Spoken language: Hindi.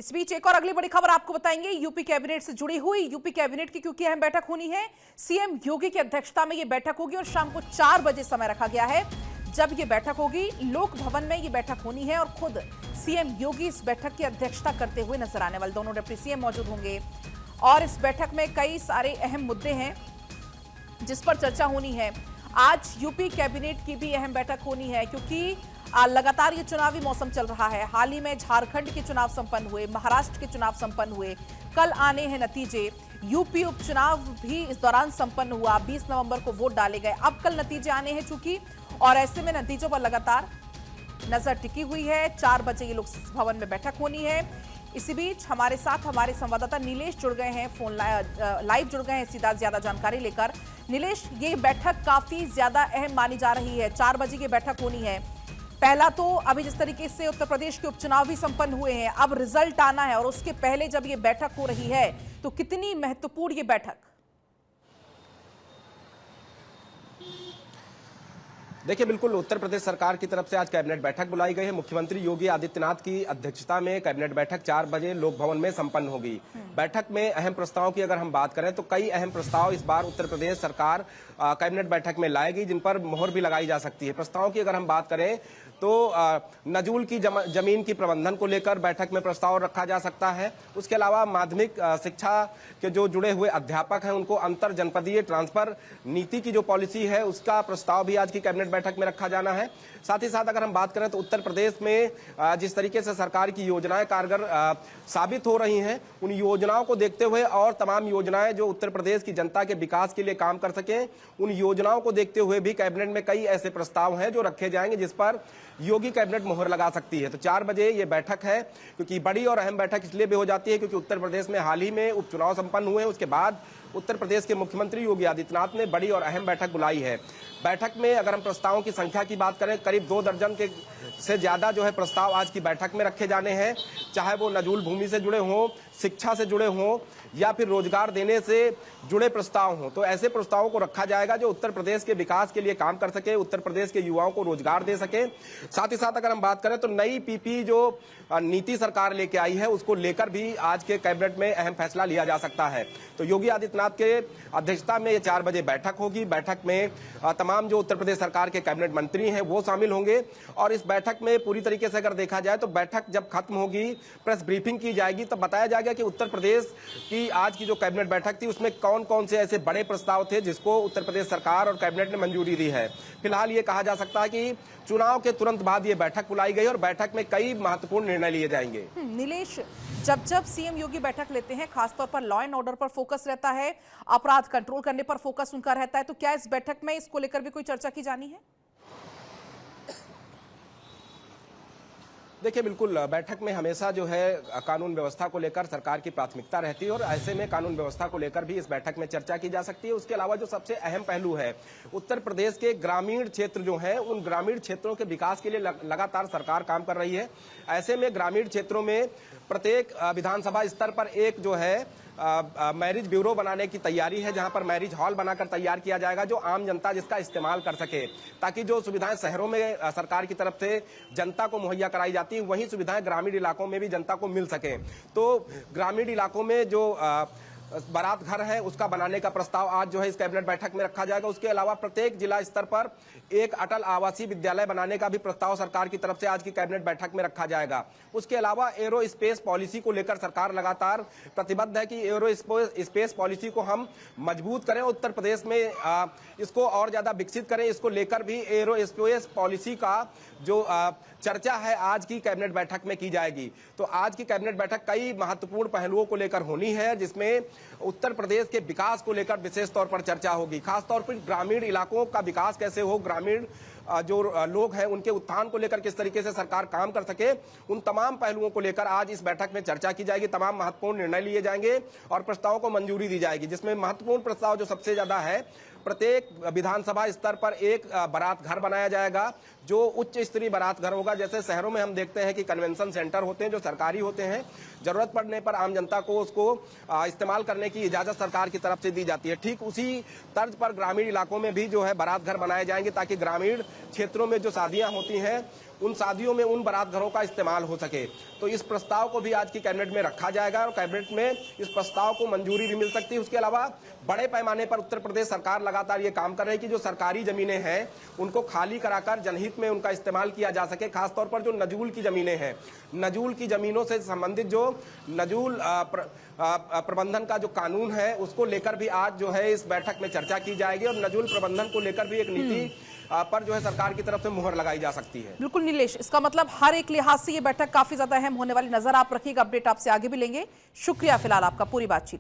इस बीच एक और अगली बड़ी खबर आपको बताएंगे। यूपी कैबिनेट से जुड़ी हुई यूपी कैबिनेट की क्योंकि अहम बैठक होनी है। सीएम योगी की अध्यक्षता में यह बैठक होगी और शाम को 4 बजे समय रखा गया है जब यह बैठक होगी। लोक भवन में यह बैठक होनी है और खुद सीएम योगी इस बैठक की अध्यक्षता करते हुए नजर आने वाले। दोनों डिप्टी सीएम मौजूद होंगे और इस बैठक में कई सारे अहम मुद्दे हैं जिस पर चर्चा होनी है। आज यूपी कैबिनेट की भी अहम बैठक होनी है क्योंकि लगातार ये चुनावी मौसम चल रहा है। हाल ही में झारखंड के चुनाव संपन्न हुए, महाराष्ट्र के चुनाव संपन्न हुए, कल आने हैं नतीजे। यूपी उपचुनाव भी इस दौरान संपन्न हुआ, 20 नवंबर को वोट डाले गए। अब कल नतीजे आने हैं चूंकि, और ऐसे में नतीजों पर लगातार नजर टिकी हुई है। 4 बजे ये लोक भवन में बैठक होनी है। इसी बीच हमारे साथ हमारे संवाददाता नीलेश जुड़ गए हैं, फोन लाइव जुड़ गए हैं सीधा ज्यादा जानकारी लेकर। नीलेश, ये बैठक काफी ज्यादा अहम मानी जा रही है। 4 बजे की बैठक होनी है। पहला तो अभी जिस तरीके से उत्तर प्रदेश के उपचुनाव भी संपन्न हुए हैं, अब रिजल्ट आना है और उसके पहले जब ये बैठक हो रही है तो कितनी महत्वपूर्ण ये बैठक? देखिए, बिल्कुल उत्तर प्रदेश सरकार की तरफ से आज कैबिनेट बैठक बुलाई गई है। मुख्यमंत्री योगी आदित्यनाथ की अध्यक्षता में कैबिनेट बैठक 4 बजे लोक भवन में संपन्न होगी। बैठक में अहम प्रस्ताव की अगर हम बात करें तो कई अहम प्रस्ताव इस बार उत्तर प्रदेश सरकार कैबिनेट बैठक में लाएगी जिन पर मोहर भी लगाई जा सकती है। प्रस्तावों की अगर हम बात करें तो नजूल की जमीन की प्रबंधन को लेकर बैठक में प्रस्ताव रखा जा सकता है। उसके अलावा माध्यमिक शिक्षा के जो जुड़े हुए अध्यापक हैं उनको अंतर जनपदीय ट्रांसफर नीति की जो पॉलिसी है उसका प्रस्ताव भी आज की कैबिनेट बैठक में रखा जाना है। साथ ही साथ अगर हम बात करें तो उत्तर प्रदेश में जिस तरीके से सरकार की योजनाएं कारगर साबित हो रही हैं, उन योजनाओं को देखते हुए और तमाम योजनाएं जो उत्तर प्रदेश की जनता के विकास के लिए काम कर सकें, उन योजनाओं को देखते हुए भी कैबिनेट में कई ऐसे प्रस्ताव हैं जो रखे जाएंगे जिस पर योगी कैबिनेट मोहर लगा सकती है। तो 4 बजे ये बैठक है क्योंकि बड़ी और अहम बैठक इसलिए भी हो जाती है क्योंकि उत्तर प्रदेश में हाल ही में उपचुनाव संपन्न हुए हैं। उसके बाद उत्तर प्रदेश के मुख्यमंत्री योगी आदित्यनाथ ने बड़ी और अहम बैठक बुलाई है। बैठक में अगर हम प्रस्तावों की संख्या की बात करें, करीब 2 दर्जन के से ज्यादा जो है प्रस्ताव आज की बैठक में रखे जाने हैं, चाहे वो नजूल भूमि से जुड़े हों, शिक्षा से जुड़े हों या फिर रोजगार देने से जुड़े प्रस्ताव हों। तो ऐसे प्रस्तावों को रखा जाएगा जो उत्तर प्रदेश के विकास के लिए काम कर सके, उत्तर प्रदेश के युवाओं को रोजगार दे सके। साथ ही साथ अगर हम बात करें तो नई पीपी जो नीति सरकार लेके आई है उसको लेकर भी आज के कैबिनेट में अहम फैसला लिया जा सकता है। तो योगी आदित्यनाथ के अध्यक्षता में ये 4 बजे बैठक होगी। बैठक में तमाम जो उत्तर प्रदेश सरकार के कैबिनेट मंत्री हैं वो शामिल होंगे और इस बैठक में पूरी तरीके से अगर देखा जाए तो बैठक जब खत्म होगी, प्रेस ब्रीफिंग की जाएगी, तब बताया जाएगा कि उत्तर प्रदेश की आज की जो कैबिनेट बैठक थी उसमें कौन कौन से ऐसे बड़े प्रस्ताव थे जिसको उत्तर प्रदेश सरकार और कैबिनेट ने मंजूरी दी है। फिलहाल ये कहा जा सकता है कि चुनाव के तुरंत बाद ये बैठक बुलाई गई और बैठक में कई महत्वपूर्ण निर्णय लिए जाएंगे। नीलेश, जब सीएम योगी बैठक लेते हैं खासतौर पर लॉ एंड ऑर्डर पर फोकस रहता है, अपराध कंट्रोल करने पर फोकस उनका रहता है, तो क्या इस बैठक में इसको लेकर भी कोई चर्चा की जानी है? देखिए, बिल्कुल बैठक में हमेशा जो है कानून व्यवस्था को लेकर सरकार की प्राथमिकता रहती है और ऐसे में कानून व्यवस्था को लेकर भी इस बैठक में चर्चा की जा सकती है। उसके अलावा जो सबसे अहम पहलू है, उत्तर प्रदेश के ग्रामीण क्षेत्र जो है उन ग्रामीण क्षेत्रों के विकास के लिए लगातार सरकार काम कर रही है। ऐसे में ग्रामीण क्षेत्रों में प्रत्येक विधानसभा स्तर पर एक जो है मैरिज ब्यूरो बनाने की तैयारी है, जहां पर मैरिज हॉल बनाकर तैयार किया जाएगा जो आम जनता जिसका इस्तेमाल कर सके, ताकि जो सुविधाएं शहरों में सरकार की तरफ से जनता को मुहैया कराई जाती है वही सुविधाएं ग्रामीण इलाकों में भी जनता को मिल सके। तो ग्रामीण इलाकों में जो बारात घर है उसका बनाने का प्रस्ताव आज जो है इस कैबिनेट बैठक में रखा जाएगा। उसके अलावा प्रत्येक जिला स्तर पर एक अटल आवासीय विद्यालय बनाने का भी प्रस्ताव सरकार की तरफ से आज की कैबिनेट बैठक में रखा जाएगा। उसके अलावा एरो स्पेस पॉलिसी को लेकर सरकार लगातार प्रतिबद्ध है कि एरो स्पेस पॉलिसी को हम मजबूत करें, उत्तर प्रदेश में इसको और ज्यादा विकसित करें। इसको लेकर भी एरो स्पेस पॉलिसी का जो चर्चा है आज की कैबिनेट बैठक में की जाएगी। तो आज की कैबिनेट बैठक कई महत्वपूर्ण पहलुओं को लेकर होनी है जिसमें उत्तर प्रदेश के विकास को लेकर विशेष तौर पर चर्चा होगी। खासतौर पर ग्रामीण इलाकों का विकास कैसे हो, ग्रामीण जो लोग हैं उनके उत्थान को लेकर किस तरीके से सरकार काम कर सके, उन तमाम पहलुओं को लेकर आज इस बैठक में चर्चा की जाएगी। तमाम महत्वपूर्ण निर्णय लिए जाएंगे और प्रस्तावों को मंजूरी दी जाएगी, जिसमें महत्वपूर्ण प्रस्ताव जो सबसे ज्यादा है, प्रत्येक विधानसभा स्तर पर एक बारात घर बनाया जाएगा जो उच्च स्तरीय बारात घर होगा। जैसे शहरों में हम देखते हैं कि कन्वेंशन सेंटर होते हैं जो सरकारी होते हैं, जरूरत पड़ने पर आम जनता को उसको इस्तेमाल करने की इजाजत सरकार की तरफ से दी जाती है। ठीक उसी तर्ज पर ग्रामीण इलाकों में भी जो है बारात घर बनाए जाएंगे ताकि ग्रामीण क्षेत्रों में जो शादियां होती हैं उन शादियों में उन बारात घरों का इस्तेमाल हो सके। तो इस प्रस्ताव को भी आज की कैबिनेट में रखा जाएगा और कैबिनेट में इस प्रस्ताव को मंजूरी भी मिल सकती है। उसके अलावा बड़े पैमाने पर उत्तर प्रदेश सरकार लगातार ये काम कर रही है कि जो सरकारी जमीनें हैं उनको खाली कराकर जनहित में उनका इस्तेमाल किया जा सके। खासतौर पर जो नजूल की जमीनें हैं, नजूल की जमीनों से संबंधित जो नजूल प्रबंधन का जो कानून है उसको लेकर भी आज जो है इस बैठक में चर्चा की जाएगी और नजूल प्रबंधन को लेकर भी एक नीति पर जो है सरकार की तरफ से मुहर लगाई जा सकती है। बिल्कुल नीलेश, इसका मतलब हर एक लिहाज से ये बैठक काफी ज्यादा अहम होने वाली नजर आप रखिएगा। अपडेट आपसे आगे भी लेंगे। शुक्रिया फिलहाल आपका पूरी बातचीत